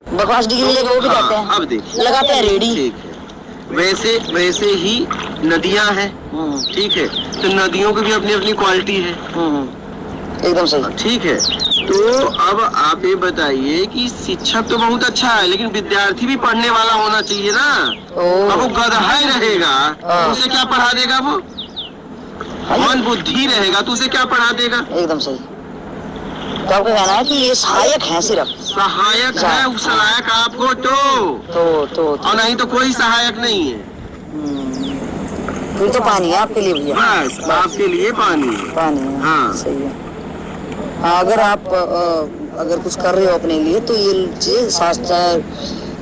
बकवास डिग्री लेके वो भी जाते हैं। अब देखिए, लगाते हैं रेडी। ठीक है, वैसे वैसे ही नदियां हैं, ठीक है, तो नदियों की भी अपनी अपनी क्वालिटी है। एकदम सही। ठीक है, तो अब आप ये बताइए कि शिक्षक तो बहुत अच्छा है, लेकिन विद्यार्थी भी पढ़ने वाला होना चाहिए ना। अब वो गधा ही रहेगा तो उसे क्या पढ़ा देगा? वो मन बुद्धि रहेगा तो उसे क्या पढ़ा देगा? एकदम सही। तो आपका कहना है कि ये सहायक है, सिर्फ सहायक है, उस सहायक आपको तो और नहीं तो कोई सहायक नहीं है। फिर तो पानी है आपके लिए भैया। बस आपके लिए पानी है। पानी है। हाँ सही है। हाँ, अगर आप अगर कुछ कर रहे हो अपने लिए तो ये चीज शास्त्र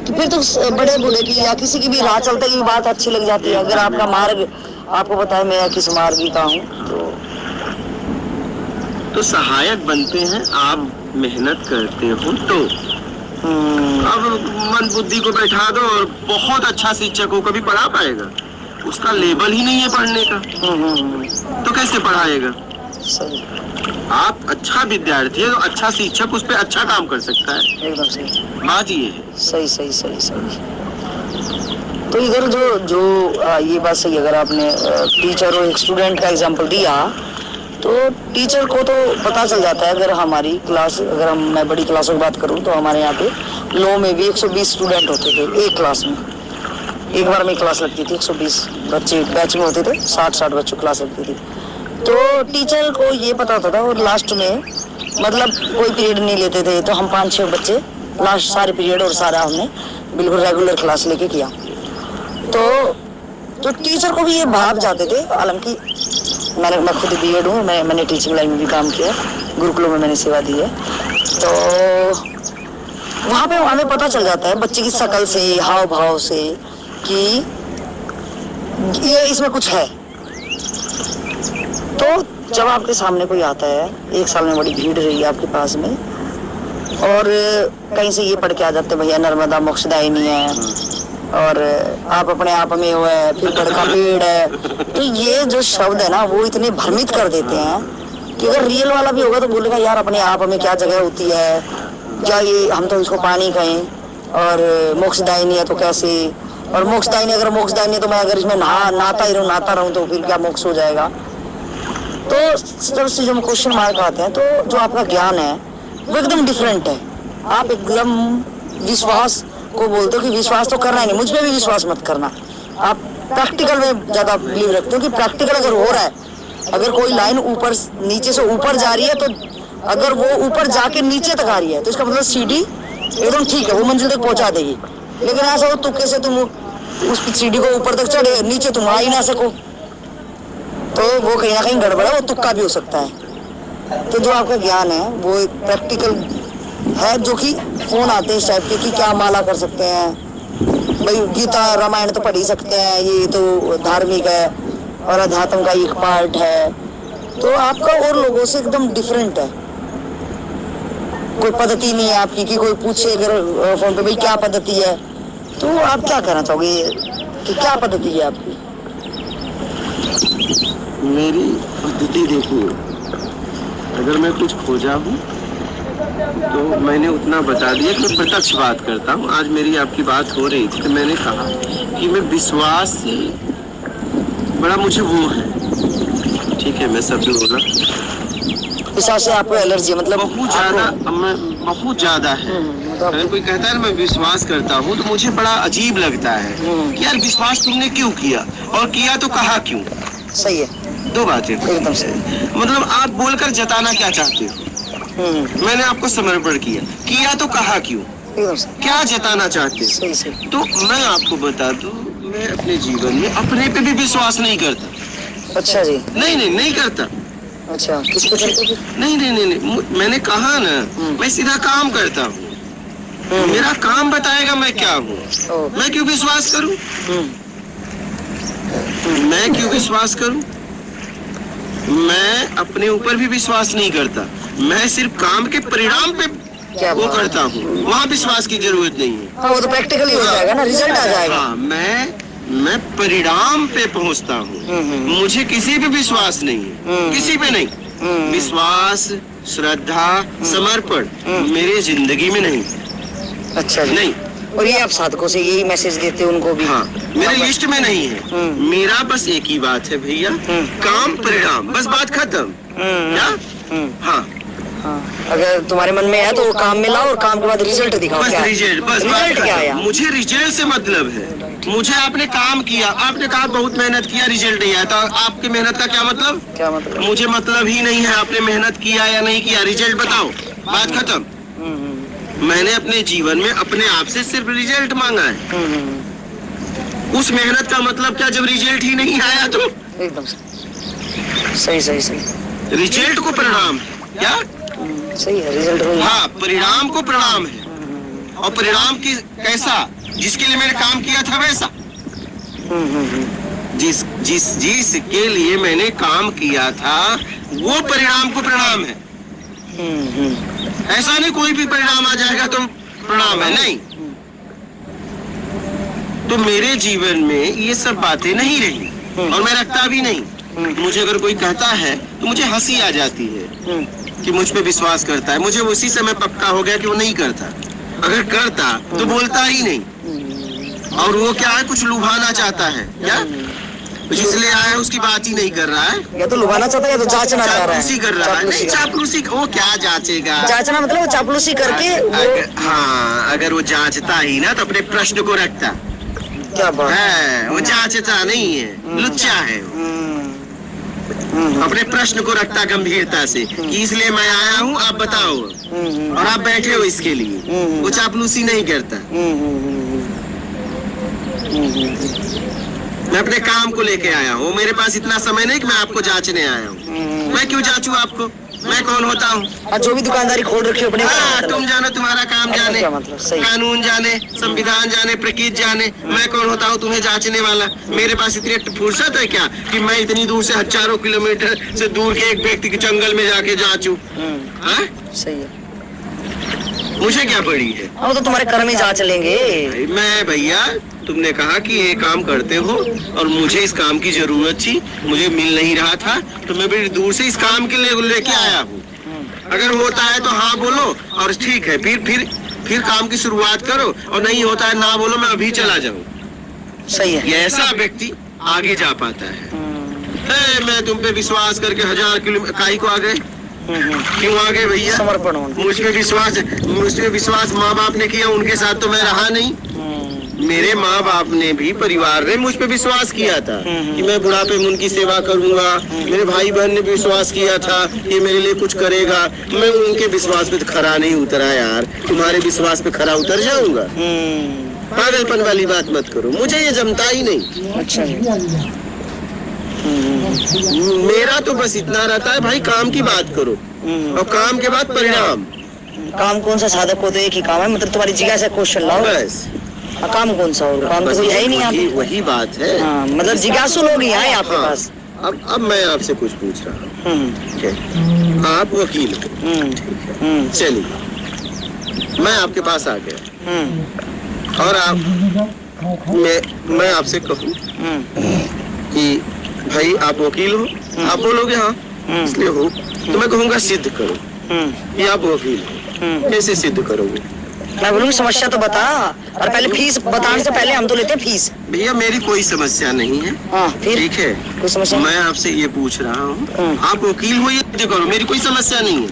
कि फिर तो बड़े बूढ़े की या किसी की भी राह चलते की बात अच्छी लग जाती है। अगर आपका मार्ग आपको पता है मैं किस मार्ग का हूँ तो सहायक बनते हैं। आप मेहनत करते हो तो अब मन बुद्धि को बैठा दो और बहुत अच्छा शिक्षक हो, कभी पढ़ा पाएगा? उसका लेवल ही नहीं है पढ़ने का, तो कैसे पढ़ाएगा? सही। आप अच्छा विद्यार्थी है तो अच्छा शिक्षक उस पर अच्छा काम कर सकता है। एकदम सही बात ये है। सही सही सही सही। तो इधर जो ये बात सही, अगर आपने टीचर और एक स्टूडेंट का एग्जांपल दिया तो टीचर को तो पता चल जाता है। अगर हमारी क्लास, अगर मैं बड़ी क्लासों की बात करूं तो हमारे यहाँ पे लॉ में भी 120 स्टूडेंट होते थे एक क्लास में। एक बार में क्लास लगती थी, 120 बच्चे बैच में होते थे, 60 बच्चों क्लास लगती थी। तो टीचर को ये पता होता था और लास्ट में मतलब कोई पीरियड नहीं लेते थे, तो हम 5-6 बच्चे लास्ट सारे पीरियड और सारा हमने बिल्कुल रेगुलर क्लास लेके किया। तो टीचर को भी ये भाग जाते थे। हालांकि मैं खुद बीएड हूँ, मैंने टीचिंग लाइन में भी काम किया, गुरुकुलों में मैंने सेवा दी है। तो वहाँ पे हमें पता चल जाता है बच्चे की शकल से, हाव भाव से कि ये इसमें कुछ है। तो जब आपके सामने कोई आता है, एक साल में बड़ी भीड़ रही है आपके पास में और कहीं से ये पढ़ के आ जाते हैं भैया नर्मदा मोक्षदायिनी है और आप अपने आप में वो है, फिर पेड़ का पेड़ है। तो ये जो शब्द है ना वो इतने भ्रमित कर देते हैं कि अगर रियल वाला भी होगा तो बोलेगा यार अपने आप में क्या जगह होती है, क्या ये हम तो इसको पानी कहें और मोक्षदायिनी है तो कैसे, और मोक्षदायिनी अगर मोक्षदायिनी है तो मैं अगर इसमें नहाता रहूं तो फिर क्या मोक्ष हो जाएगा। तो जब से जो क्वेश्चन मार्क आते हैं तो जो आपका ज्ञान है वो एकदम डिफरेंट है। आप एकदम विश्वास को बोलते हो कि विश्वास तो करना ही नहीं, मुझ पे भी विश्वास मत करना। आप प्रैक्टिकल में ज्यादा बिलीव रखते हो कि प्रैक्टिकल अगर हो रहा है, अगर कोई लाइन ऊपर नीचे से ऊपर जा रही है तो अगर वो ऊपर जाके नीचे तक आ रही है तो इसका मतलब सीढ़ी एकदम ठीक है, वो मंजिल तक पहुंचा देगी। लेकिन ऐसा हो तुक्के से तुम उस सीढ़ी को ऊपर तक चढ़े, नीचे तुम आ ही ना सको, तो वो कहीं ना कहीं गड़बड़ है, वो तुक्का भी हो सकता है। तो जो आपका ज्ञान है वो प्रैक्टिकल है, जो कि फोन आते हैं इस टाइप के कि क्या माला कर सकते हैं भाई, गीता रामायण तो पढ़ ही सकते हैं, ये तो धार्मिक है और अध्यात्म का एक पार्ट है। तो आपका और लोगों से एकदम डिफरेंट है। कोई पद्धति नहीं है आपकी कि कोई पूछे अगर फोन पे भाई क्या पद्धति है, तो आप क्या कहना चाहोगे कि क्या पद्धति है आपकी? मेरी पद्धति देखिए, अगर मैं कुछ खोजा हूँ तो मैंने उतना बता दिया कि मैं प्रत्यक्ष बात करता हूँ। आज मेरी आपकी बात हो रही थी तो मैंने कहा कि मैं विश्वास से बड़ा मुझे वो है, ठीक है, मैं सब बोला विश्वास से आपको एलर्जी है, मतलब बहुत ज्यादा है। अगर कोई कहता है ना मैं विश्वास करता हूँ तो मुझे बड़ा अजीब लगता है कि यार विश्वास तुमने क्यों किया और किया तो कहा क्यों? सही है, दो बातें एकदम सही। मतलब आप बोलकर जताना क्या चाहते हो? मैंने आपको समर्पण किया तो कहा क्यों? क्या जताना चाहते हैं? सही सही। तो मैं आपको बता दूं, मैं अपने जीवन में अपने पे भी विश्वास नहीं करता। अच्छा जी। नहीं करता। अच्छा, किस पे करते थे? नहीं, मैंने कहा ना, मैं सीधा काम करता हूँ। मेरा काम बताएगा मैं क्या हूँ। मैं क्यों विश्वास करूँ? मैं क्यों विश्वास करूँ? मैं अपने ऊपर भी विश्वास नहीं करता, मैं सिर्फ काम के परिणाम पे वो करता हूँ, वहाँ विश्वास की जरूरत नहीं है। हाँ, वो तो प्रैक्टिकली हो जाएगा ना, रिजल्ट आ जाएगा। हाँ, मैं परिणाम पे पहुँचता हूँ, मुझे किसी पे विश्वास नहीं है, किसी पे नहीं। विश्वास, श्रद्धा, समर्पण मेरे जिंदगी में नहीं। अच्छा जी। नहीं। और ये आप साधकों से यही मैसेज देते हो उनको भी? हाँ, मेरे लिस्ट में नहीं है। मेरा बस एक ही बात है भैया, काम परिणाम, बस बात खत्म। क्या? हाँ, अगर तुम्हारे मन में है तो वो काम में लाओ और काम के बाद रिजल्ट दिखाओ। बस क्या है? रिजल्ट, बस बात रिजल्ट क्या आया? खत्म। मुझे रिजल्ट से मतलब है। मुझे आपने काम किया, आपने कहा बहुत मेहनत किया, रिजल्ट नहीं आया, तो आपकी मेहनत का क्या मतलब? क्या मतलब? मुझे मतलब ही नहीं है आपने मेहनत किया या नहीं किया, रिजल्ट बताओ, बात खत्म। मैंने अपने जीवन में अपने आप से सिर्फ रिजल्ट मांगा है। उस मेहनत का मतलब क्या जब रिजल्ट ही नहीं आया तो? एकदम सही सही सही। रिजल्ट को प्रणाम, क्या सही है, रिजल्ट हो। हाँ, परिणाम को प्रणाम है। और परिणाम की कैसा? जिसके लिए मैंने काम किया था वैसा। जिसके लिए मैंने काम किया था वो परिणाम को प्रणाम है। ऐसा नहीं कोई भी परिणाम आ जाएगा तो प्रणाम है, नहीं। तो मेरे जीवन में ये सब बातें नहीं रही और मैं रखता भी नहीं। मुझे अगर कोई कहता है तो मुझे हंसी आ जाती है कि मुझ पे विश्वास करता है। मुझे उसी समय पक्का हो गया कि वो नहीं करता। अगर करता तो बोलता ही नहीं। और वो क्या है, कुछ लुभाना चाहता है, क्या इसलिए आया उसकी बात ही नहीं कर रहा है। या तो लुभाना चाहता है या तो जांचना चाह रहा है। चापलूसी कर रहा है। नहीं, चापलूसी वो क्या जांचेगा? जांचना मतलब वो चापलूसी करके हाँ, अगर वो जांचता ही ना तो अपने प्रश्न को रखता। क्या बात है, वो जांचता नहीं है, लुच्चा है वो। अपने प्रश्न को रखता गंभीरता से कि इसलिए मैं आया हूँ, आप बताओ, और आप बैठे हो इसके लिए। वो चापलूसी नहीं करता। मैं अपने काम को लेके आया हूँ। मेरे पास इतना समय नहीं कि मैं आपको जांचने आया हूँ। मैं क्यों जांचूं आपको? मैं कौन होता हूँ? जो भी दुकानदारी खोल रखी है अपने। हाँ, तुम जानो, तुम्हारा काम जाने, कानून जाने, संविधान जाने, प्रकृति जाने। मैं कौन होता हूँ तुम्हें जांचने वाला? मेरे पास इतनी फुर्सत है क्या कि मैं इतनी दूर से हजारों किलोमीटर से दूर के एक व्यक्ति के जंगल में जाके जांचूं? सही है। मुझे क्या पड़ी है? अब तो तुम्हारे कर्म ही जांच लेंगे। मैं भैया, तुमने कहा कि ये काम करते हो और मुझे इस काम की जरूरत थी, मुझे मिल नहीं रहा था, तो मैं बड़ी दूर से इस काम के लिए लेके आया हूँ। अगर होता है तो हाँ बोलो और ठीक है, फिर काम की शुरुआत करो, और नहीं होता है ना बोलो, मैं अभी चला जाऊँ। सही है। ये ऐसा व्यक्ति आगे जा पाता है। मैं तुम पे विश्वास करके 1000 किलोमीटर काई को आ गए? क्यों आ गए भैया? समर्पण होना। मुझ पे विश्वास माँ बाप ने किया, उनके साथ तो मैं रहा नहीं। मेरे माँ बाप ने भी, परिवार ने मुझ पे विश्वास किया था कि मैं बुढ़ापे में उनकी सेवा करूंगा। मेरे भाई बहन ने भी विश्वास किया था कि मेरे लिए कुछ करेगा। मैं उनके विश्वास पे तो खरा नहीं उतरा यार। तुम्हारे विश्वास पे खरा उतर जाऊंगा? पागलपन वाली बात मत करो, मुझे ये जमता ही नहीं। अच्छा। मेरा तो बस इतना रहता है भाई, काम की बात करो और काम के बाद परिणाम। काम कौन सा? साधक को तो एक ही काम है, मतलब तुम्हारी जिज्ञासा क्वेश्चन लाओ बस। काम कौन सा होगा? काम तो कोई है ही नहीं। वही, वही बात है। मतलब जिज्ञासु लोग ही आए आपके पास। अब मैं आपसे कुछ पूछ रहा हूँ। आप वकील हो, चलिए मैं आपके पास आ गया और मैं आपसे कहूँ कि भाई आप वकील हो, आप बोलोगे हाँ इसलिए हो, तो मैं कहूँगा सिद्ध करो कि आप वकील हो। कैसे सिद्ध करोगे? मैं बोलूँगी समस्या तो बता, और पहले फीस बताने से पहले हम तो लेते हैं फीस। भैया मेरी कोई समस्या नहीं है। फिर ठीक है, कोई समस्या? मैं आपसे ये पूछ रहा हूँ, आप वकील हो, ये सिद्ध करो, मेरी कोई समस्या नहीं है।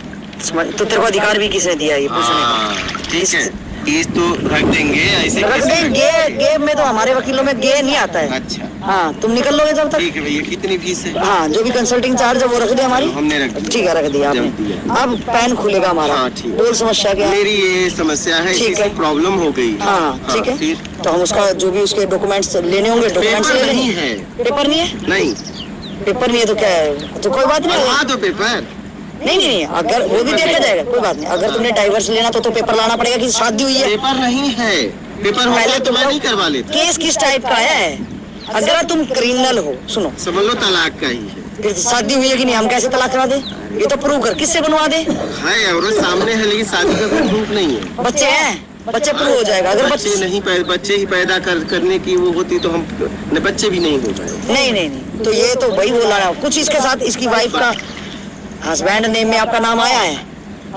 तो तेरे को अधिकार भी किसने दिया ये पूछने का? ठीक है, फीस तो रख देंगे ऐसे। रख देंगे। गे में तो हमारे वकीलों में गे नहीं आता है। अच्छा हाँ, तुम निकल लोगे जब तक। ठीक है भैया, कितनी फीस है? हाँ, जो भी कंसल्टिंग चार्ज है वो रख दे हमारी। हमने रख दिया। ठीक है, रख दिया आपने। अब पैन खुलेगा हमारा। हाँ, ठीक। बोल समस्या क्या है? मेरी ये समस्या है, ठीक है, प्रॉब्लम हो गई। हाँ ठीक है, तो हम उसका जो भी उसके डॉक्यूमेंट्स लेने होंगे, डॉक्यूमेंट्स ले नहीं लेंगे। है। पेपर नहीं है? नहीं पेपर नहीं है तो क्या है? तो कोई बात नहीं। हाँ तो पेपर नहीं, अगर वो भी देखा जाएगा, कोई बात नहीं। अगर तुमने डाइवर्स लेना तो पेपर लाना पड़ेगा कि शादी हुई है। पेपर नहीं है, पेपर पहले तो मैं नहीं करवा लेता। केस किस टाइप का है? अगर तुम क्रिमिनल हो, सुनो, समझ लो तलाक का ही है। फिर शादी हुई है कि नहीं, हम कैसे तलाक करा दे? ये तो प्रूव कर, किससे बनवा दे? है और सामने है, लेकिन शादी का कोई प्रूफ नहीं है। बच्चे हैं, बच्चे प्रूव हो जाएगा। अगर बच्चे नहीं, बच्चे ही पैदा करने की वो होती तो हम बच्चे भी नहीं हो पाए। नहीं, तो ये तो वही बोला ना, कुछ इसके साथ इसकी वाइफ का हस्बैंड नेम में आपका नाम आया है,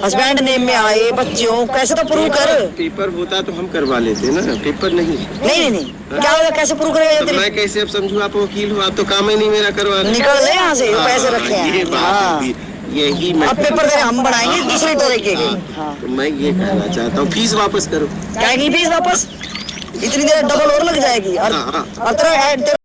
हस्बैंड नेम में आए, बच्चों, कैसे तो प्रूव कर। पेपर होता तो हम करवा लेते ना, पेपर नहीं। नहीं नहीं, क्या होगा, कैसे प्रूव करेगा तो तेरी? मैं कैसे अब समझूं आप वकील हो, आप तो काम ही नहीं मेरा करवा रहे। निकल ले यहाँ से, पैसे रखे हैं। ये बात हाँ। होती, यही मैं अब पेपर तेरे हम बनाएंगे दूसरे तरीके के। हाँ। तो मैं ये कहना चाहता हूँ, फीस वापस करो। क्या की फीस वापस? इतनी देर डबल और लग जाएगी। और हाँ। तेरा